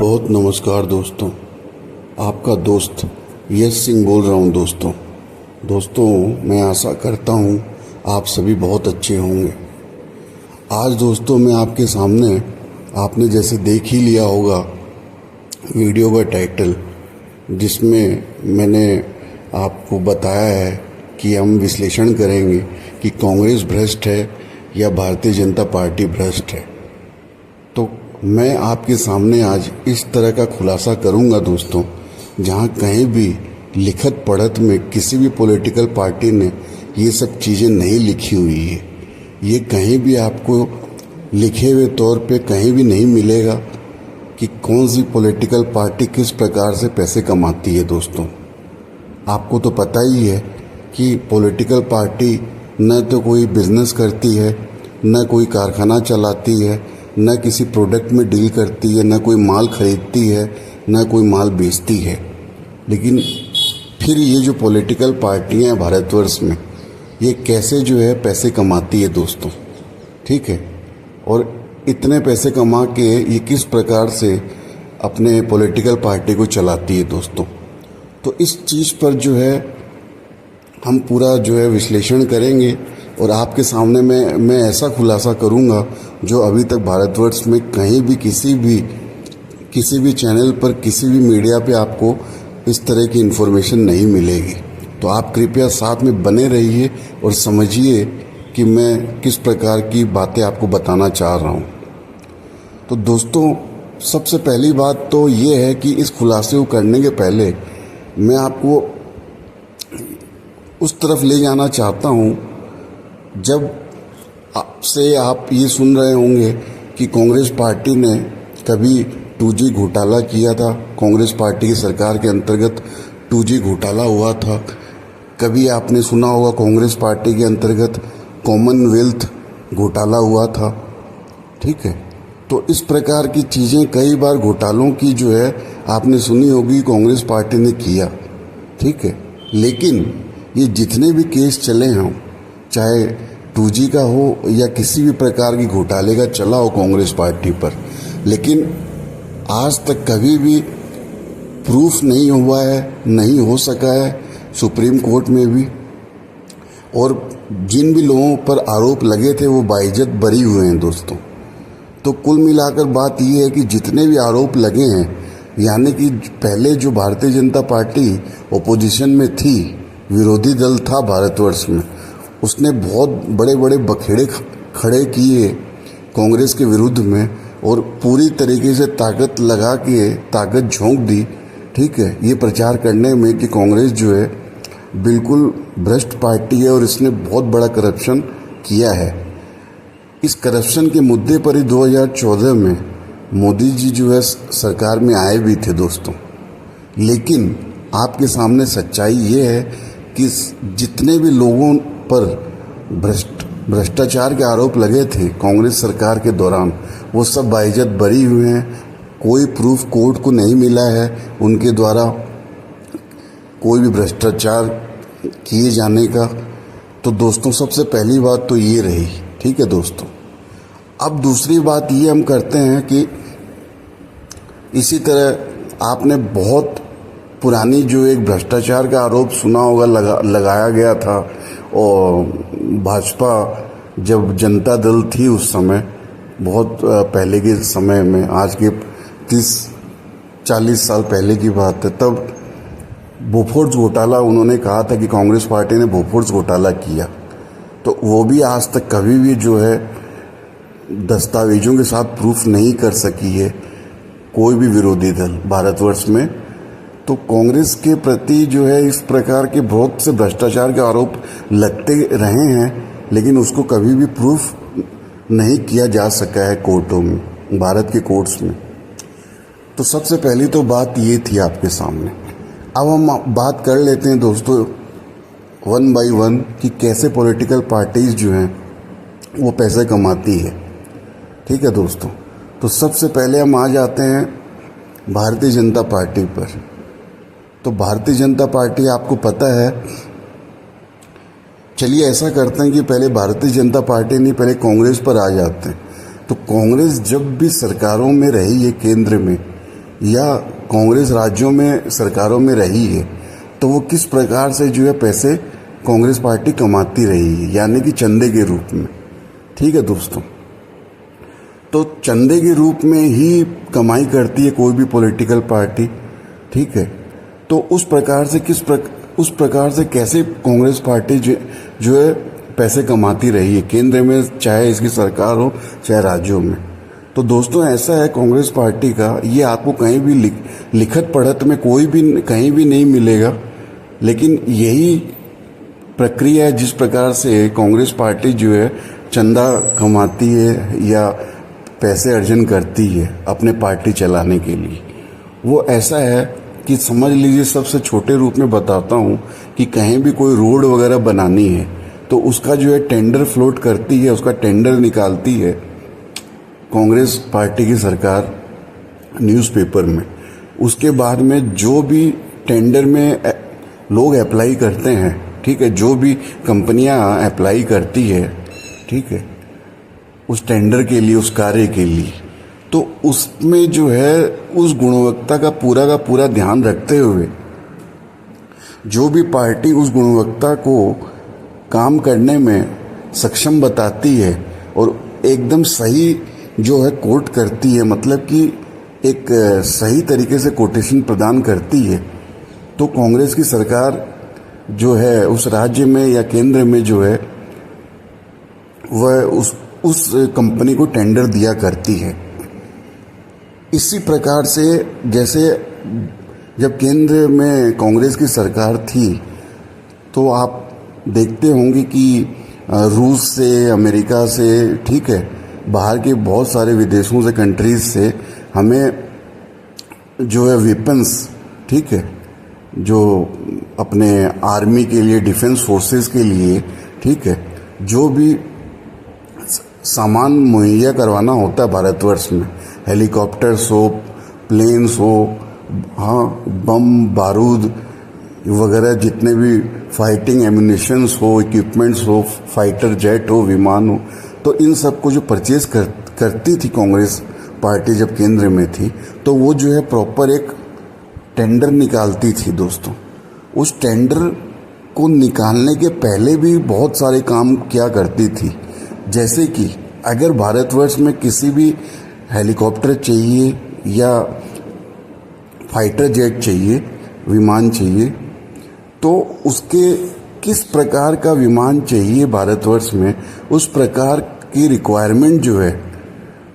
बहुत नमस्कार दोस्तों। आपका दोस्त यश सिंह बोल रहा हूँ। दोस्तों मैं आशा करता हूँ आप सभी बहुत अच्छे होंगे। आज दोस्तों मैं आपके सामने, आपने जैसे देख ही लिया होगा वीडियो का टाइटल, जिसमें मैंने आपको बताया है कि हम विश्लेषण करेंगे कि कांग्रेस भ्रष्ट है या भारतीय जनता पार्टी भ्रष्ट है। तो मैं आपके सामने आज इस तरह का खुलासा करूंगा दोस्तों, जहां कहीं भी लिखत पढ़त में किसी भी पॉलिटिकल पार्टी ने ये सब चीज़ें नहीं लिखी हुई है। ये कहीं भी आपको लिखे हुए तौर पे कहीं भी नहीं मिलेगा कि कौन सी पॉलिटिकल पार्टी किस प्रकार से पैसे कमाती है। दोस्तों आपको तो पता ही है कि पॉलिटिकल पार्टी न तो कोई बिजनेस करती है, न कोई कारखाना चलाती है, न किसी प्रोडक्ट में डील करती है, न कोई माल खरीदती है, न कोई माल बेचती है। लेकिन फिर ये जो पॉलिटिकल पार्टियां हैं भारतवर्ष में, ये कैसे जो है पैसे कमाती है दोस्तों, ठीक है। और इतने पैसे कमा के ये किस प्रकार से अपने पॉलिटिकल पार्टी को चलाती है दोस्तों। तो इस चीज़ पर जो है हम पूरा जो है विश्लेषण करेंगे और आपके सामने मैं ऐसा खुलासा करूंगा जो अभी तक भारतवर्ष में कहीं भी किसी भी चैनल पर, किसी भी मीडिया पे आपको इस तरह की इन्फॉर्मेशन नहीं मिलेगी। तो आप कृपया साथ में बने रहिए और समझिए कि मैं किस प्रकार की बातें आपको बताना चाह रहा हूँ। तो दोस्तों सबसे पहली बात तो ये है कि इस खुलासे को करने के पहले मैं आपको उस तरफ ले जाना चाहता हूँ जब आपसे आप ये सुन रहे होंगे कि कांग्रेस पार्टी ने कभी 2G घोटाला किया था। कांग्रेस पार्टी की सरकार के अंतर्गत 2G घोटाला हुआ था। कभी आपने सुना होगा कांग्रेस पार्टी के अंतर्गत कॉमनवेल्थ घोटाला हुआ था, ठीक है। तो इस प्रकार की चीज़ें कई बार घोटालों की जो है आपने सुनी होगी कांग्रेस पार्टी ने किया, ठीक है। लेकिन ये जितने भी केस चले हों, चाहे 2G का हो या किसी भी प्रकार की घोटाले का चला हो कांग्रेस पार्टी पर, लेकिन आज तक कभी भी प्रूफ नहीं हुआ है, नहीं हो सका है सुप्रीम कोर्ट में भी। और जिन भी लोगों पर आरोप लगे थे वो बाइज्जत बरी हुए हैं दोस्तों। तो कुल मिलाकर बात ये है कि जितने भी आरोप लगे हैं, यानी कि पहले जो भारतीय जनता पार्टी ओपोजिशन में थी, विरोधी दल था भारतवर्ष में, उसने बहुत बड़े बड़े बखेड़े खड़े किए कांग्रेस के विरुद्ध में और पूरी तरीके से ताकत लगा के ताकत झोंक दी, ठीक है, ये प्रचार करने में कि कांग्रेस जो है बिल्कुल भ्रष्ट पार्टी है और इसने बहुत बड़ा करप्शन किया है। इस करप्शन के मुद्दे पर ही 2014 में मोदी जी जो है सरकार में आए भी थे दोस्तों। लेकिन आपके सामने सच्चाई ये है कि जितने भी लोगों पर भ्रष्टाचार के आरोप लगे थे कांग्रेस सरकार के दौरान, वो सब बाइज्जत बरी हुए हैं। कोई प्रूफ कोर्ट को नहीं मिला है उनके द्वारा कोई भी भ्रष्टाचार किए जाने का। तो दोस्तों सबसे पहली बात तो ये रही, ठीक है दोस्तों। अब दूसरी बात ये हम करते हैं कि इसी तरह आपने बहुत पुरानी जो एक भ्रष्टाचार का आरोप सुना होगा, लगाया गया था। और भाजपा जब जनता दल थी उस समय, बहुत पहले के समय में, आज के 30-40 साल पहले की बात है, तब बोफोर्स घोटाला उन्होंने कहा था कि कांग्रेस पार्टी ने बोफोर्स घोटाला किया। तो वो भी आज तक कभी भी जो है दस्तावेजों के साथ प्रूफ नहीं कर सकी है कोई भी विरोधी दल भारतवर्ष में। तो कांग्रेस के प्रति जो है इस प्रकार के बहुत से भ्रष्टाचार के आरोप लगते रहे हैं, लेकिन उसको कभी भी प्रूफ नहीं किया जा सका है कोर्टों में, भारत के कोर्ट्स में। तो सबसे पहली तो बात ये थी आपके सामने। अब हम बात कर लेते हैं दोस्तों 1 by 1 कि कैसे पॉलिटिकल पार्टीज जो हैं वो पैसे कमाती है, ठीक है दोस्तों। तो सबसे पहले हम आ जाते हैं भारतीय जनता पार्टी पर। तो भारतीय जनता पार्टी आपको पता है, चलिए ऐसा करते हैं कि पहले भारतीय जनता पार्टी नहीं, पहले कांग्रेस पर आ जाते हैं। तो कांग्रेस जब भी सरकारों में रही है केंद्र में, या कांग्रेस राज्यों में सरकारों में रही है तो वो किस प्रकार से जो है पैसे कांग्रेस पार्टी कमाती रही है, यानी कि चंदे के रूप में। ठीक है दोस्तों, तो चंदे के रूप में ही कमाई करती है कोई भी पॉलिटिकल पार्टी। ठीक है, तो उस प्रकार से कैसे कांग्रेस पार्टी जो है पैसे कमाती रही है केंद्र में, चाहे इसकी सरकार हो चाहे राज्यों में। तो दोस्तों ऐसा है कांग्रेस पार्टी का, ये आपको कहीं भी लिखत पढ़त में कोई भी कहीं भी नहीं मिलेगा, लेकिन यही प्रक्रिया है जिस प्रकार से कांग्रेस पार्टी जो है चंदा कमाती है या पैसे अर्जन करती है अपने पार्टी चलाने के लिए। वो ऐसा है कि समझ लीजिए, सबसे छोटे रूप में बताता हूँ कि कहीं भी कोई रोड वगैरह बनानी है तो उसका जो है टेंडर फ्लोट करती है, उसका टेंडर निकालती है कांग्रेस पार्टी की सरकार न्यूज़पेपर में। उसके बाद में जो भी टेंडर में लोग अप्लाई करते हैं, ठीक है, जो भी कंपनियां अप्लाई करती है, ठीक है, उस टेंडर के लिए, उस कार्य के लिए, तो उसमें जो है उस गुणवत्ता का पूरा ध्यान रखते हुए जो भी पार्टी उस गुणवत्ता को काम करने में सक्षम बताती है और एकदम सही जो है कोट करती है, मतलब कि एक सही तरीके से कोटेशन प्रदान करती है, तो कांग्रेस की सरकार जो है उस राज्य में या केंद्र में जो है वह उस कंपनी को टेंडर दिया करती है। इसी प्रकार से जैसे जब केंद्र में कांग्रेस की सरकार थी तो आप देखते होंगे कि रूस से, अमेरिका से, ठीक है, बाहर के बहुत सारे विदेशों से, कंट्रीज से हमें जो है वेपन्स, ठीक है, जो अपने आर्मी के लिए, डिफेंस फोर्सेस के लिए, ठीक है, जो भी सामान मुहैया करवाना होता है भारतवर्ष में, हेलीकॉप्टर्स हो, प्लेन्स हो, हाँ, बम बारूद वगैरह जितने भी फाइटिंग एम्यूनिशंस हो, इक्विपमेंट्स हो, फाइटर जेट हो, विमान हो, तो इन सब को जो परचेज करती थी कांग्रेस पार्टी जब केंद्र में थी, तो वो जो है प्रॉपर एक टेंडर निकालती थी दोस्तों। उस टेंडर को निकालने के पहले भी बहुत सारे काम किया करती थी, जैसे कि अगर भारतवर्ष में किसी भी हेलीकॉप्टर चाहिए या फाइटर जेट चाहिए, विमान चाहिए, तो उसके किस प्रकार का विमान चाहिए भारतवर्ष में, उस प्रकार की रिक्वायरमेंट जो है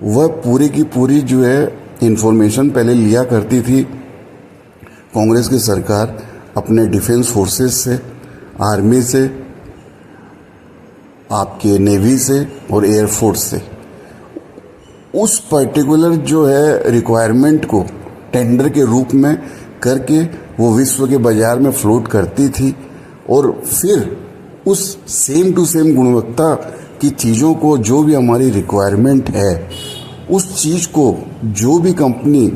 वह पूरी की पूरी जो है इंफॉर्मेशन पहले लिया करती थी कांग्रेस की सरकार अपने डिफेंस फोर्सेस से, आर्मी से, आपके नेवी से और एयरफोर्स से। उस पर्टिकुलर जो है रिक्वायरमेंट को टेंडर के रूप में करके वो विश्व के बाजार में फ्लोट करती थी और फिर उस सेम टू सेम गुणवत्ता की चीज़ों को, जो भी हमारी रिक्वायरमेंट है, उस चीज़ को जो भी कंपनी,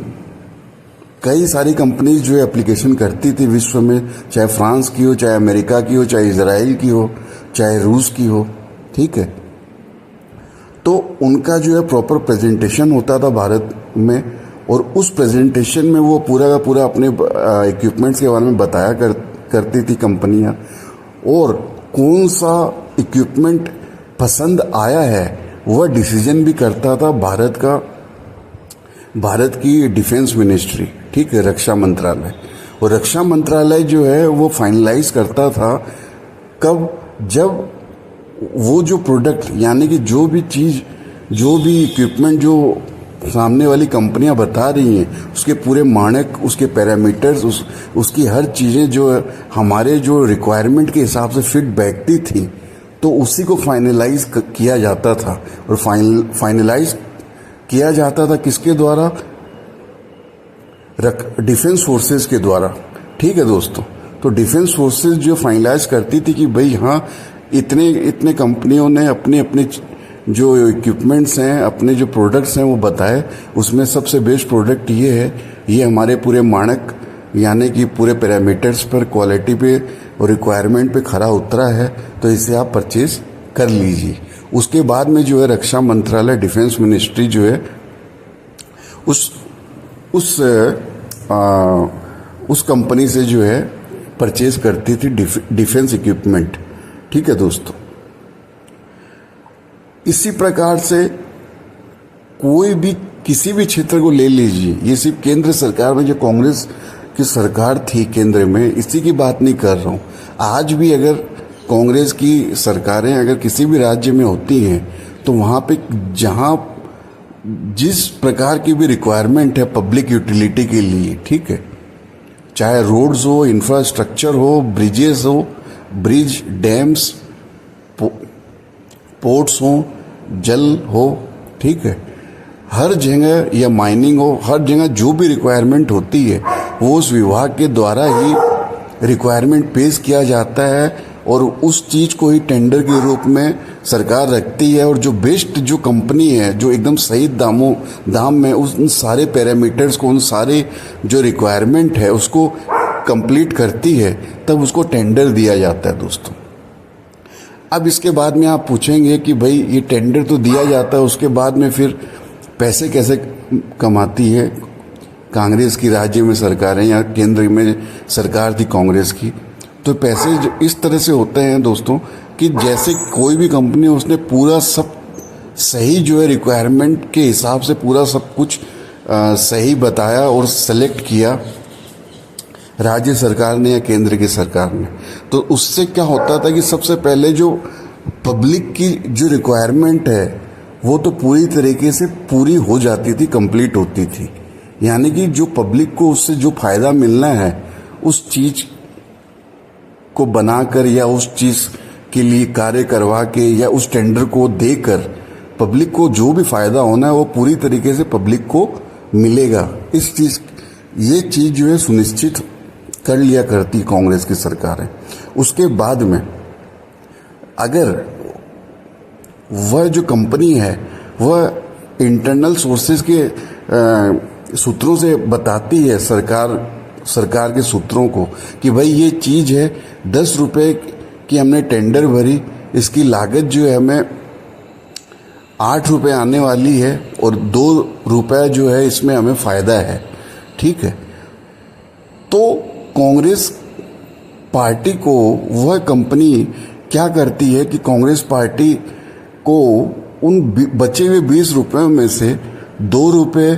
कई सारी कंपनीज जो है एप्लीकेशन करती थी विश्व में, चाहे फ्रांस की हो, चाहे अमेरिका की हो, चाहे इजराइल की हो, चाहे रूस की हो, ठीक है, तो उनका जो है प्रॉपर प्रेजेंटेशन होता था भारत में और उस प्रेजेंटेशन में वो पूरा का पूरा अपने इक्विपमेंट्स के बारे में बताया करती थी कंपनियां, और कौन सा इक्विपमेंट पसंद आया है वह डिसीजन भी करता था भारत की डिफेंस मिनिस्ट्री, ठीक है, रक्षा मंत्रालय। और रक्षा मंत्रालय जो है वो फाइनलाइज करता था कब, जब वो जो प्रोडक्ट, यानी कि जो भी चीज़, जो भी इक्विपमेंट जो सामने वाली कंपनियां बता रही हैं, उसके पूरे मानक, उसके पैरामीटर्स, उसकी हर चीज़ें जो हमारे जो रिक्वायरमेंट के हिसाब से फिट बैठती थी, तो उसी को फाइनलाइज किया जाता था। और फाइनलाइज किया जाता था किसके द्वारा? डिफेंस फोर्सेस के द्वारा, ठीक है दोस्तों। तो डिफेंस फोर्सेस जो फाइनलाइज करती थी कि भाई हाँ, इतने कंपनियों ने अपने अपने जो इक्विपमेंट्स हैं, अपने जो प्रोडक्ट्स हैं वो बताए, उसमें सबसे बेस्ट प्रोडक्ट ये है, ये हमारे पूरे मानक यानी कि पूरे पैरामीटर्स पर, क्वालिटी पे और रिक्वायरमेंट पे खरा उतरा है, तो इसे आप परचेज कर लीजिए। उसके बाद में जो है रक्षा मंत्रालय, डिफेंस मिनिस्ट्री जो है उस उस कंपनी से जो है परचेज करती थी डिफेंस इक्विपमेंट। ठीक है दोस्तों, इसी प्रकार से कोई भी किसी भी क्षेत्र को ले लीजिए, ये सिर्फ केंद्र सरकार में जो कांग्रेस की सरकार थी केंद्र में, इसी की बात नहीं कर रहा हूँ। आज भी अगर कांग्रेस की सरकारें अगर किसी भी राज्य में होती हैं तो वहाँ पे जहाँ जिस प्रकार की भी रिक्वायरमेंट है पब्लिक यूटिलिटी के लिए, ठीक है, चाहे रोड्स हो, इंफ्रास्ट्रक्चर हो, ब्रिजेस हो, ब्रिज, डैम्स, पोर्ट्स हो, जल हो, ठीक है, हर जगह या माइनिंग हो, हर जगह जो भी रिक्वायरमेंट होती है वो उस विभाग के द्वारा ही रिक्वायरमेंट पेश किया जाता है और उस चीज़ को ही टेंडर के रूप में सरकार रखती है। और जो बेस्ट जो कंपनी है जो एकदम सही दाम में उन सारे पैरामीटर्स को, उन सारे जो रिक्वायरमेंट है उसको कंप्लीट करती है, तब उसको टेंडर दिया जाता है दोस्तों। अब इसके बाद में आप पूछेंगे कि भाई ये टेंडर तो दिया जाता है, उसके बाद में फिर पैसे कैसे कमाती है कांग्रेस की राज्य में सरकारें या केंद्र में सरकार थी कांग्रेस की? तो पैसे इस तरह से होते हैं दोस्तों कि जैसे कोई भी कंपनी उसने पूरा सब सही जो है रिक्वायरमेंट के हिसाब से पूरा सब कुछ सही बताया और सेलेक्ट किया राज्य सरकार ने या केंद्र की सरकार ने, तो उससे क्या होता था कि सबसे पहले जो पब्लिक की जो रिक्वायरमेंट है वो तो पूरी तरीके से पूरी हो जाती थी, कंप्लीट होती थी। यानी कि जो पब्लिक को उससे जो फायदा मिलना है उस चीज को बनाकर या उस चीज के लिए कार्य करवा के या उस टेंडर को देकर पब्लिक को जो भी फायदा होना है वो पूरी तरीके से पब्लिक को मिलेगा। ये चीज जो है सुनिश्चित कर लिया करती कांग्रेस की सरकारें। उसके बाद में अगर वह जो कंपनी है वह इंटरनल सोर्सेज के सूत्रों से बताती है सरकार के सूत्रों को कि भाई ये चीज़ है 10 रुपये की हमने टेंडर भरी, इसकी लागत जो है हमें 8 रुपये आने वाली है और 2 रुपये जो है इसमें हमें फ़ायदा है, ठीक है। तो कांग्रेस पार्टी को वह कंपनी क्या करती है कि कांग्रेस पार्टी को उन बचे हुए 20 रुपये में से 2 रुपये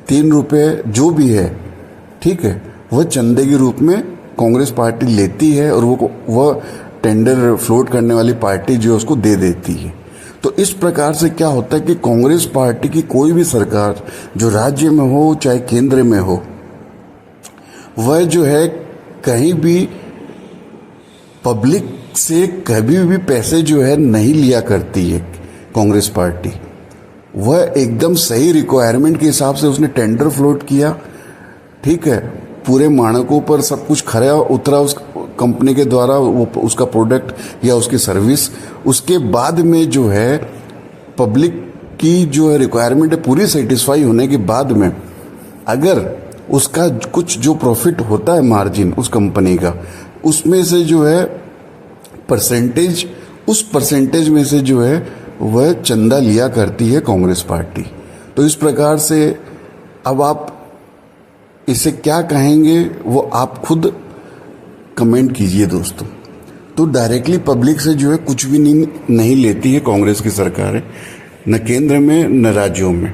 3 रुपये जो भी है, ठीक है, वह चंदे के रूप में कांग्रेस पार्टी लेती है और वह टेंडर फ्लोट करने वाली पार्टी जो है उसको दे देती है। तो इस प्रकार से क्या होता है कि कांग्रेस पार्टी की कोई भी सरकार जो राज्य में हो चाहे केंद्र में हो, वह जो है कहीं भी पब्लिक से कभी भी पैसे जो है नहीं लिया करती है कांग्रेस पार्टी। वह एकदम सही रिक्वायरमेंट के हिसाब से उसने टेंडर फ्लोट किया, ठीक है, पूरे मानकों पर सब कुछ खरा उतरा उस कंपनी के द्वारा, वो उसका प्रोडक्ट या उसकी सर्विस। उसके बाद में जो है पब्लिक की जो है रिक्वायरमेंट है पूरी सेटिस्फाई होने के बाद में अगर उसका कुछ जो प्रॉफिट होता है मार्जिन उस कंपनी का, उसमें से जो है परसेंटेज, उस परसेंटेज में से जो है वह चंदा लिया करती है कांग्रेस पार्टी। तो इस प्रकार से अब आप इसे क्या कहेंगे वो आप खुद कमेंट कीजिए दोस्तों। तो डायरेक्टली पब्लिक से जो है कुछ भी नहीं लेती है कांग्रेस की सरकारें, न केंद्र में न राज्यों में।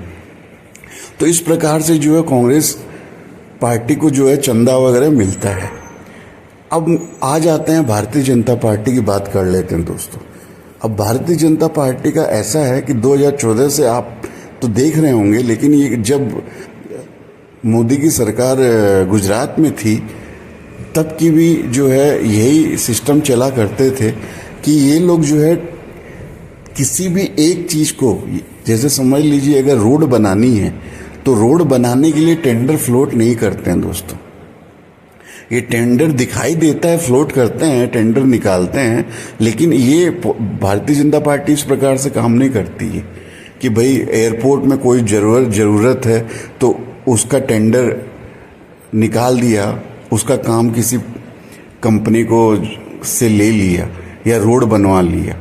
तो इस प्रकार से जो है कांग्रेस पार्टी को जो है चंदा वगैरह मिलता है। अब आ जाते हैं भारतीय जनता पार्टी की बात कर लेते हैं दोस्तों। अब भारतीय जनता पार्टी का ऐसा है कि 2014 से आप तो देख रहे होंगे, लेकिन ये जब मोदी की सरकार गुजरात में थी तब की भी जो है यही सिस्टम चला करते थे कि ये लोग जो है किसी भी एक चीज़ को, जैसे समझ लीजिए अगर रोड बनानी है तो रोड बनाने के लिए टेंडर फ्लोट नहीं करते हैं दोस्तों। ये टेंडर दिखाई देता है, फ्लोट करते हैं, टेंडर निकालते हैं, लेकिन ये भारतीय जनता पार्टी इस प्रकार से काम नहीं करती है कि भाई एयरपोर्ट में कोई ज़रूरत है तो उसका टेंडर निकाल दिया, उसका काम किसी कंपनी को से ले लिया या रोड बनवा लिया।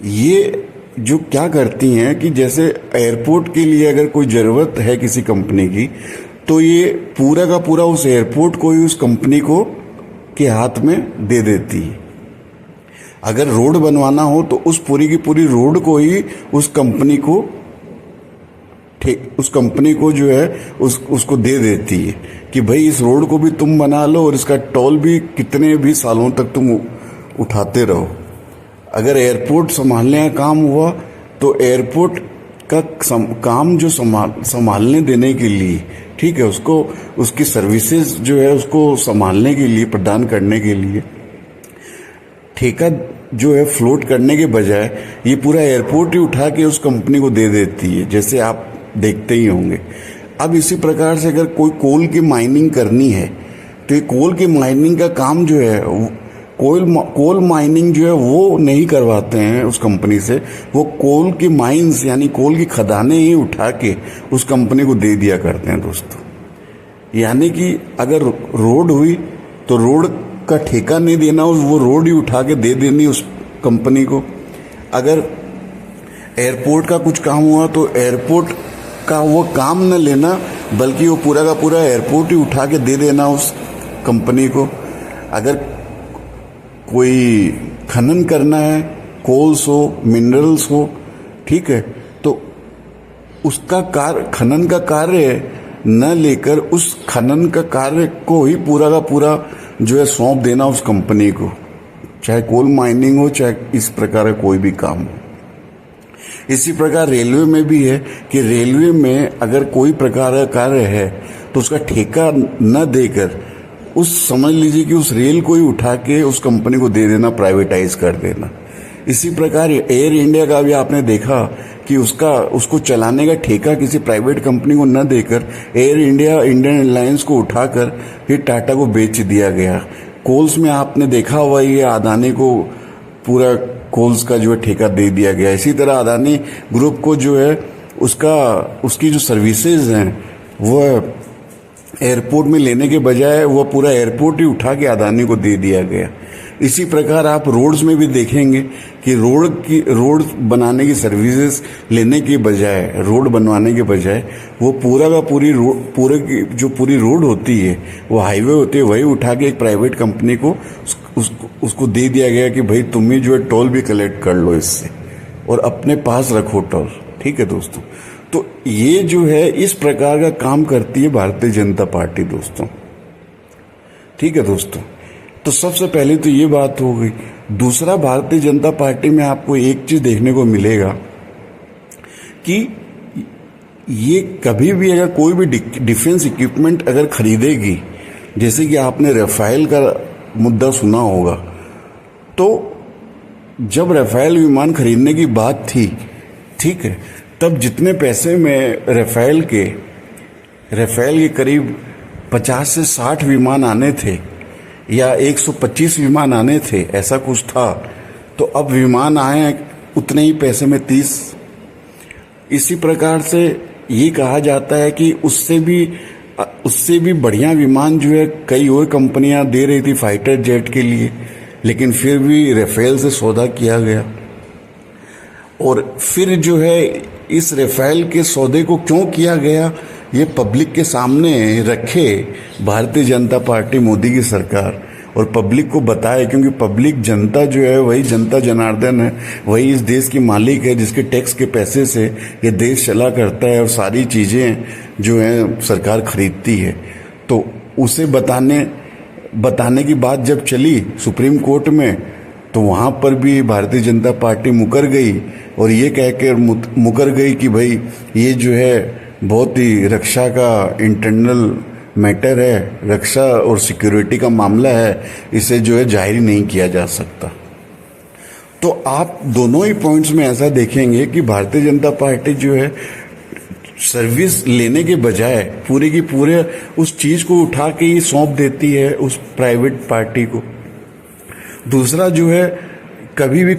ये जो क्या करती हैं कि जैसे एयरपोर्ट के लिए अगर कोई ज़रूरत है किसी कंपनी की तो ये पूरा का पूरा उस एयरपोर्ट को ही उस कंपनी को के हाथ में दे देती है। अगर रोड बनवाना हो तो उस पूरी की पूरी रोड को ही उस कंपनी को जो है उसको दे देती है कि भाई इस रोड को भी तुम बना लो और इसका टोल भी कितने भी सालों तक तुम उठाते रहो। अगर एयरपोर्ट संभालने का काम हुआ तो एयरपोर्ट का काम जो संभालने देने के लिए, ठीक है, उसको उसकी सर्विसेज जो है उसको संभालने के लिए, प्रदान करने के लिए ठेका जो है फ्लोट करने के बजाय ये पूरा एयरपोर्ट ही उठा के उस कंपनी को दे देती है, जैसे आप देखते ही होंगे। अब इसी प्रकार से अगर कोई कोल की माइनिंग करनी है तो ये कोल की माइनिंग का काम जो है कोल माइनिंग जो है वो नहीं करवाते हैं उस कंपनी से, वो कोल की माइंस यानी कोल की खदानें ही उठा के उस कंपनी को दे दिया करते हैं दोस्तों। यानी कि अगर रोड हुई तो रोड का ठेका नहीं देना, वो रोड ही उठा के दे देनी उस कंपनी को। अगर एयरपोर्ट का कुछ काम हुआ तो एयरपोर्ट का वो काम न लेना, बल्कि वो पूरा का पूरा एयरपोर्ट ही उठा के दे देना उस कंपनी को। अगर कोई खनन करना है, कोल्स हो, मिनरल्स हो, ठीक है, तो उसका खनन का कार्य न लेकर उस खनन का कार्य को ही पूरा का पूरा जो है सौंप देना उस कंपनी को, चाहे कोल माइनिंग हो, चाहे इस प्रकार का कोई भी काम हो। इसी प्रकार रेलवे में भी है कि रेलवे में अगर कोई प्रकार का कार्य है तो उसका ठेका न देकर समझ लीजिए कि उस रेल को ही उठा के उस कंपनी को दे देना, प्राइवेटाइज कर देना। इसी प्रकार एयर इंडिया का भी आपने देखा कि उसको चलाने का ठेका किसी प्राइवेट कंपनी को न देकर एयर इंडिया, इंडियन एयरलाइंस को उठाकर फिर टाटा को बेच दिया गया। कोल्स में आपने देखा हुआ ये अदानी को पूरा कोल्स का जो है ठेका दे दिया गया। इसी तरह अदानी ग्रुप को जो है उसकी जो सर्विसेज हैं वो एयरपोर्ट में लेने के बजाय वो पूरा एयरपोर्ट ही उठा के अदानी को दे दिया गया। इसी प्रकार आप रोड्स में भी देखेंगे कि रोड बनाने की सर्विसेज लेने के बजाय, रोड बनवाने के बजाय वो पूरा का पूरी रोड होती है, वो हाईवे होती है, वही उठा के एक प्राइवेट कंपनी को उसको दे दिया गया कि भाई तुम ही जो है टोल भी कलेक्ट कर लो इससे और अपने पास रखो टोल। ठीक है दोस्तों, तो ये जो है इस प्रकार का काम करती है भारतीय जनता पार्टी दोस्तों। ठीक है दोस्तों, तो सबसे पहले तो ये बात हो गई। दूसरा, भारतीय जनता पार्टी में आपको एक चीज देखने को मिलेगा कि ये कभी भी अगर कोई भी डिफेंस इक्विपमेंट अगर खरीदेगी, जैसे कि आपने राफेल का मुद्दा सुना होगा, तो जब राफेल विमान खरीदने की बात थी, ठीक है, तब जितने पैसे में राफेल के करीब 50 से 60 विमान आने थे या 125 विमान आने थे, ऐसा कुछ था, तो अब विमान आए उतने ही पैसे में 30। इसी प्रकार से ये कहा जाता है कि उससे भी बढ़िया विमान जो है कई और कंपनियां दे रही थी फाइटर जेट के लिए, लेकिन फिर भी राफेल से सौदा किया गया। और फिर जो है इस राफेल के सौदे को क्यों किया गया, ये पब्लिक के सामने रखे भारतीय जनता पार्टी, मोदी की सरकार, और पब्लिक को बताए, क्योंकि पब्लिक, जनता जो है वही जनता जनार्दन है, वही इस देश की मालिक है, जिसके टैक्स के पैसे से ये देश चला करता है और सारी चीज़ें जो है सरकार खरीदती है। तो उसे बताने की बात जब चली सुप्रीम कोर्ट में, तो वहाँ पर भी भारतीय जनता पार्टी मुकर गई और ये कहकर मुकर गई कि भाई ये जो है बहुत ही रक्षा का इंटरनल मैटर है, रक्षा और सिक्योरिटी का मामला है, इसे जो है जाहिर नहीं किया जा सकता। तो आप दोनों ही पॉइंट्स में ऐसा देखेंगे कि भारतीय जनता पार्टी जो है सर्विस लेने के बजाय पूरे की पूरे उस चीज को उठा के ही सौंप देती है उस प्राइवेट पार्टी को। दूसरा जो है कभी भी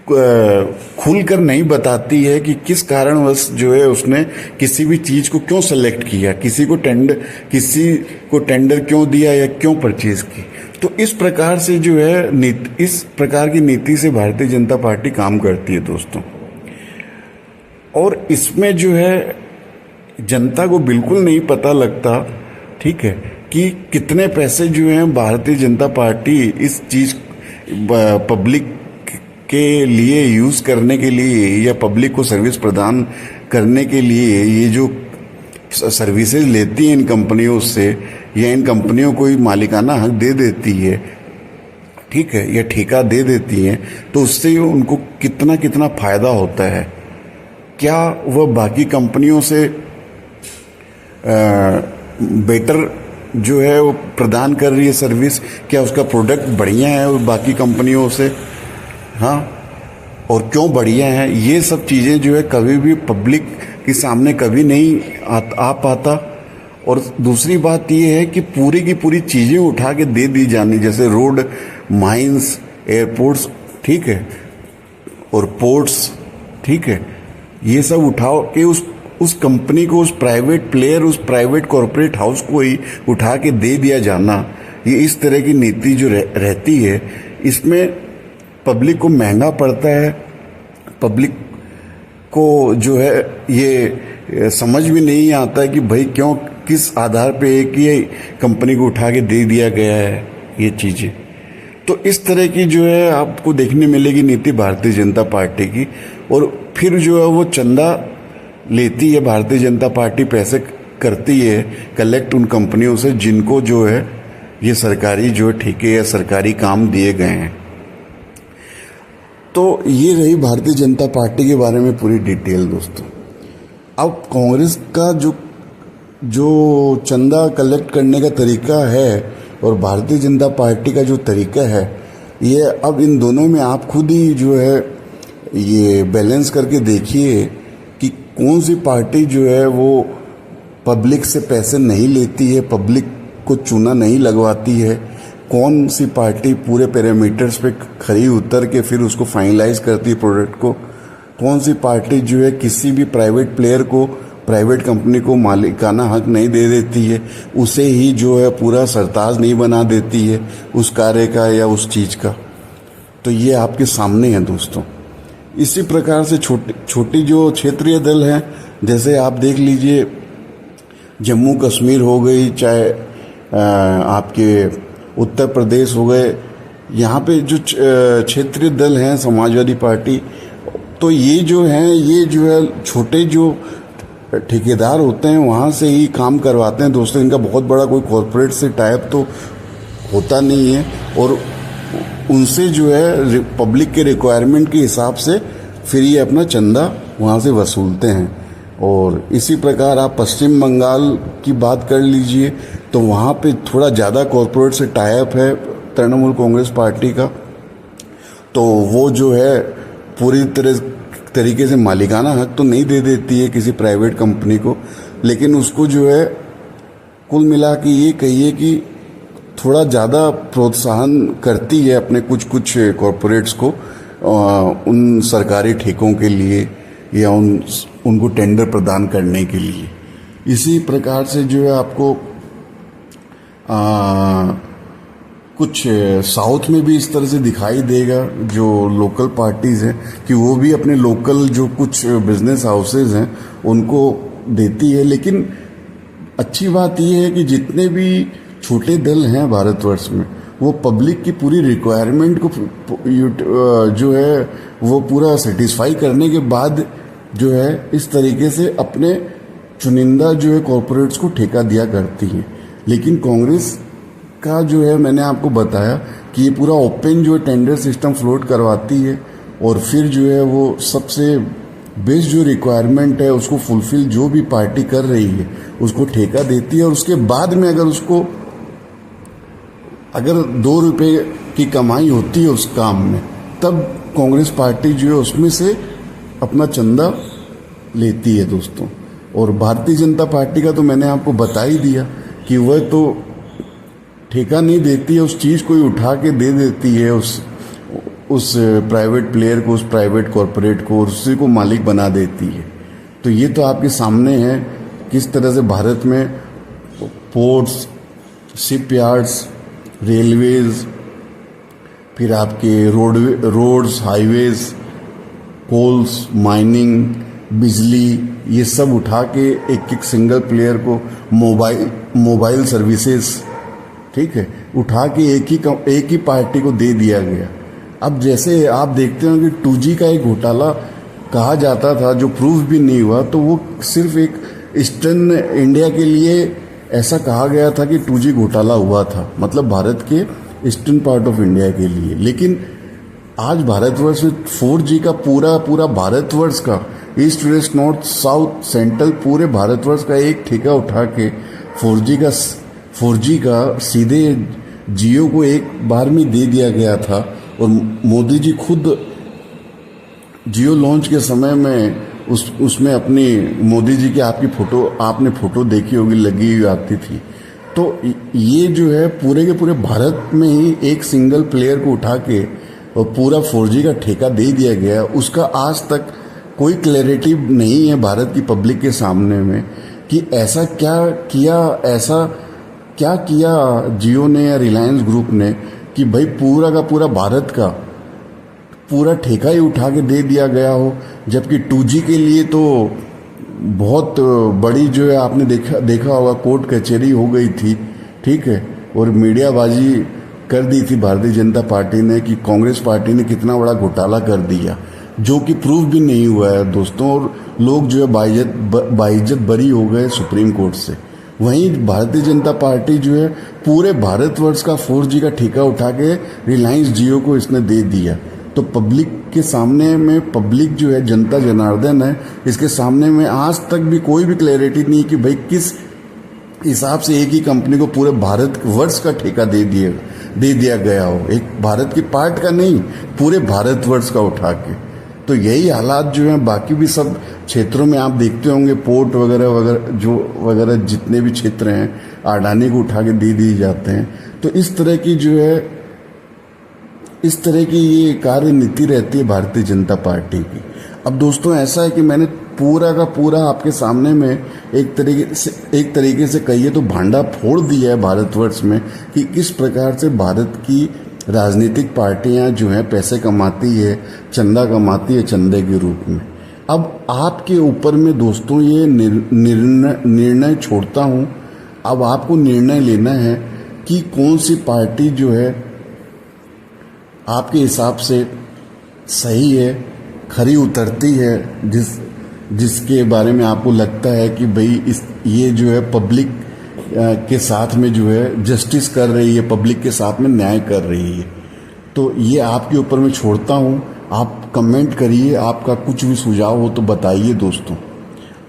खुलकर नहीं बताती है कि किस कारणवश जो है उसने किसी भी चीज को क्यों सेलेक्ट किया, किसी को टेंडर क्यों दिया या क्यों परचेज की। तो इस प्रकार से जो है इस प्रकार की नीति से भारतीय जनता पार्टी काम करती है दोस्तों। और इसमें जो है जनता को बिल्कुल नहीं पता लगता, ठीक है, कि कितने पैसे जो हैं भारतीय जनता पार्टी इस चीज़ पब्लिक के लिए यूज़ करने के लिए या पब्लिक को सर्विस प्रदान करने के लिए ये जो सर्विसेज लेती हैं इन कंपनियों से, या इन कंपनियों को ही मालिकाना हक दे देती है, ठीक है, या ठेका दे देती हैं, तो उससे उनको कितना कितना फायदा होता है। क्या वह बाकी कंपनियों से बेटर जो है वो प्रदान कर रही है सर्विस? क्या उसका प्रोडक्ट बढ़िया है वो बाकी कंपनियों से? हाँ, और क्यों बढ़िया है, ये सब चीज़ें जो है कभी भी पब्लिक के सामने कभी नहीं आ पाता। और दूसरी बात ये है कि पूरी की पूरी चीज़ें उठा के दे दी जानी, जैसे रोड, माइंस, एयरपोर्ट्स, ठीक है, और पोर्ट्स, ठीक है, ये सब उठाओ के उस कंपनी को, उस प्राइवेट प्लेयर, उस प्राइवेट कॉरपोरेट हाउस को ही उठा के दे दिया जाना, ये इस तरह की नीति जो रहती है, इसमें पब्लिक को महंगा पड़ता है। पब्लिक को जो है ये समझ भी नहीं आता है कि भाई क्यों, किस आधार पे एक ये कंपनी को उठा के दे दिया गया है ये चीज़ें। तो इस तरह की जो है आपको देखने मिलेगी नीति भारतीय जनता पार्टी की। और फिर जो है वो चंदा लेती है भारतीय जनता पार्टी, पैसे करती है कलेक्ट उन कंपनियों से जिनको जो है ये सरकारी जो है ठेके या सरकारी काम दिए गए हैं। तो ये रही भारतीय जनता पार्टी के बारे में पूरी डिटेल दोस्तों। अब कांग्रेस का जो चंदा कलेक्ट करने का तरीका है और भारतीय जनता पार्टी का जो तरीका है, ये अब इन दोनों में आप खुद ही जो है ये बैलेंस करके देखिए कि कौन सी पार्टी जो है वो पब्लिक से पैसे नहीं लेती है, पब्लिक को चूना नहीं लगवाती है, कौन सी पार्टी पूरे पैरामीटर्स पे खरी उतर के फिर उसको फाइनलाइज करती है प्रोडक्ट को, कौन सी पार्टी जो है किसी भी प्राइवेट प्लेयर को, प्राइवेट कंपनी को मालिकाना हक नहीं दे देती है, उसे ही जो है पूरा सरताज नहीं बना देती है उस कार्य का या उस चीज़ का। तो ये आपके सामने है दोस्तों। इसी प्रकार से छोटी जो क्षेत्रीय दल हैं, जैसे आप देख लीजिए जम्मू कश्मीर हो गई, चाहे आपके उत्तर प्रदेश हो गए, यहाँ पे जो क्षेत्रीय दल हैं समाजवादी पार्टी, तो ये जो है छोटे जो ठेकेदार होते हैं वहाँ से ही काम करवाते हैं दोस्तों। इनका बहुत बड़ा कोई कॉरपोरेट से टाइप तो होता नहीं है, और उनसे जो है पब्लिक के रिक्वायरमेंट के हिसाब से फिर ये अपना चंदा वहाँ से वसूलते हैं। और इसी प्रकार आप पश्चिम बंगाल की बात कर लीजिए, तो वहाँ पे थोड़ा ज़्यादा कॉरपोरेट से टाइप है तृणमूल कांग्रेस पार्टी का, तो वो जो है पूरी तरीके से मालिकाना हक तो नहीं दे देती है किसी प्राइवेट कंपनी को, लेकिन उसको जो है कुल मिला के ये कहिए कि थोड़ा ज़्यादा प्रोत्साहन करती है अपने कुछ कॉरपोरेट्स को उन सरकारी ठेकों के लिए या उनको टेंडर प्रदान करने के लिए। इसी प्रकार से जो है आपको कुछ साउथ में भी इस तरह से दिखाई देगा, जो लोकल पार्टीज़ हैं कि वो भी अपने लोकल जो कुछ बिजनेस हाउसेज हैं उनको देती है। लेकिन अच्छी बात ये है कि जितने भी छोटे दल हैं भारतवर्ष में, वो पब्लिक की पूरी रिक्वायरमेंट को जो है वो पूरा सेटिस्फाई करने के बाद जो है इस तरीके से अपने चुनिंदा जो है कॉरपोरेट्स को ठेका दिया करती हैं। लेकिन कांग्रेस का जो है मैंने आपको बताया कि ये पूरा ओपन जो टेंडर सिस्टम फ्लोट करवाती है, और फिर जो है वो सबसे बेस्ट जो रिक्वायरमेंट है उसको फुलफिल जो भी पार्टी कर रही है उसको ठेका देती है। और उसके बाद में अगर 2 रुपये की कमाई होती है उस काम में, तब कांग्रेस पार्टी जो है उसमें से अपना चंदा लेती है दोस्तों। और भारतीय जनता पार्टी का तो मैंने आपको बता ही दिया कि वह तो ठेका नहीं देती है, उस चीज़ को ही उठा के दे देती है उस प्राइवेट प्लेयर को, उस प्राइवेट कॉरपोरेट को, और उसी को मालिक बना देती है। तो ये तो आपके सामने है किस तरह से भारत में पोर्ट्स, शिपयार्ड्स, रेलवेज, फिर आपके रोड्स, हाईवेज, कोल्स, माइनिंग, बिजली, ये सब उठा के एक एक सिंगल प्लेयर को मोबाइल सर्विसेज, ठीक है, उठा के एक ही पार्टी को दे दिया गया। अब जैसे आप देखते हो कि 2G का एक घोटाला कहा जाता था जो प्रूफ भी नहीं हुआ, तो वो सिर्फ एक ईस्टर्न इंडिया के लिए ऐसा कहा गया था कि 2G घोटाला हुआ था, मतलब भारत के ईस्टर्न पार्ट ऑफ इंडिया के लिए। लेकिन आज भारतवर्ष में 4G का पूरा भारतवर्ष का east west north south central पूरे भारतवर्ष का एक ठेका उठा के 4G का सीधे जियो को एक बार में दे दिया गया था। और मोदी जी खुद जियो लॉन्च के समय में उसमें अपनी मोदी जी की आपने फोटो देखी होगी, लगी हुई आती थी। तो ये जो है पूरे के पूरे भारत में ही एक सिंगल प्लेयर को उठा के और पूरा 4G का ठेका दे दिया गया। उसका आज तक कोई क्लैरिटी नहीं है भारत की पब्लिक के सामने में कि ऐसा क्या किया जियो ने या रिलायंस ग्रुप ने कि भाई पूरा का पूरा भारत का पूरा ठेका ही उठा के दे दिया गया हो। जबकि 2G के लिए तो बहुत बड़ी जो है आपने देखा होगा कोर्ट कचहरी हो गई थी, ठीक है, और मीडियाबाजी कर दी थी भारतीय जनता पार्टी ने कि कांग्रेस पार्टी ने कितना बड़ा घोटाला कर दिया, जो कि प्रूफ भी नहीं हुआ है दोस्तों। और लोग जो है बाइज्जत बरी हो गए सुप्रीम कोर्ट से। वहीं भारतीय जनता पार्टी जो है पूरे भारतवर्ष का 4G का ठेका उठा के रिलायंस जियो को इसने दे दिया। तो पब्लिक के सामने में, पब्लिक जो है जनता जनार्दन है, इसके सामने में आज तक भी कोई भी क्लैरिटी नहीं कि भाई किस हिसाब से एक ही कंपनी को पूरे भारतवर्ष का ठेका दे दिया गया हो, एक भारत की पार्ट का नहीं, पूरे भारतवर्ष का उठा के। तो यही हालात जो हैं बाकी भी सब क्षेत्रों में आप देखते होंगे, पोर्ट वगैरह जितने भी क्षेत्र हैं अडानी को उठा के दे दिए जाते हैं। तो इस तरह की जो है इस तरह की ये कार्य नीति रहती है भारतीय जनता पार्टी की। अब दोस्तों ऐसा है कि मैंने पूरा का पूरा आपके सामने में एक तरीके से कहिए तो भांडा फोड़ दिया है भारतवर्ष में कि किस प्रकार से भारत की राजनीतिक पार्टियां जो हैं पैसे कमाती है, चंदा कमाती है चंदे के रूप में। अब आपके ऊपर में दोस्तों ये निर्णय छोड़ता हूँ। अब आपको निर्णय लेना है कि कौन सी पार्टी जो है आपके हिसाब से सही है, खरी उतरती है, जिसके बारे में आपको लगता है कि भाई ये जो है पब्लिक के साथ में जो है जस्टिस कर रही है, पब्लिक के साथ में न्याय कर रही है। तो ये आपके ऊपर मैं छोड़ता हूँ। आप कमेंट करिए, आपका कुछ भी सुझाव हो तो बताइए दोस्तों।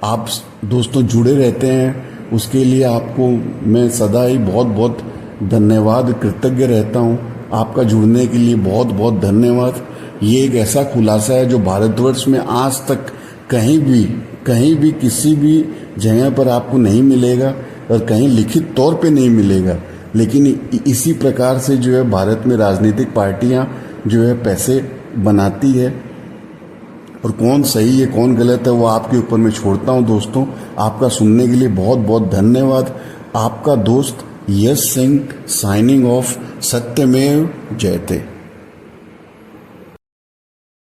आप दोस्तों जुड़े रहते हैं, उसके लिए आपको मैं सदा ही बहुत बहुत धन्यवाद, कृतज्ञ रहता हूँ। आपका जुड़ने के लिए बहुत बहुत धन्यवाद। ये एक ऐसा खुलासा है जो भारतवर्ष में आज तक कहीं भी किसी भी जगह पर आपको नहीं मिलेगा और कहीं लिखित तौर पे नहीं मिलेगा। लेकिन इसी प्रकार से जो है भारत में राजनीतिक पार्टियां जो है पैसे बनाती है, और कौन सही है कौन गलत है वो आपके ऊपर मैं छोड़ता हूं दोस्तों। आपका सुनने के लिए बहुत बहुत धन्यवाद। आपका दोस्त यश सिंह साइनिंग ऑफ। सत्यमेव जयते।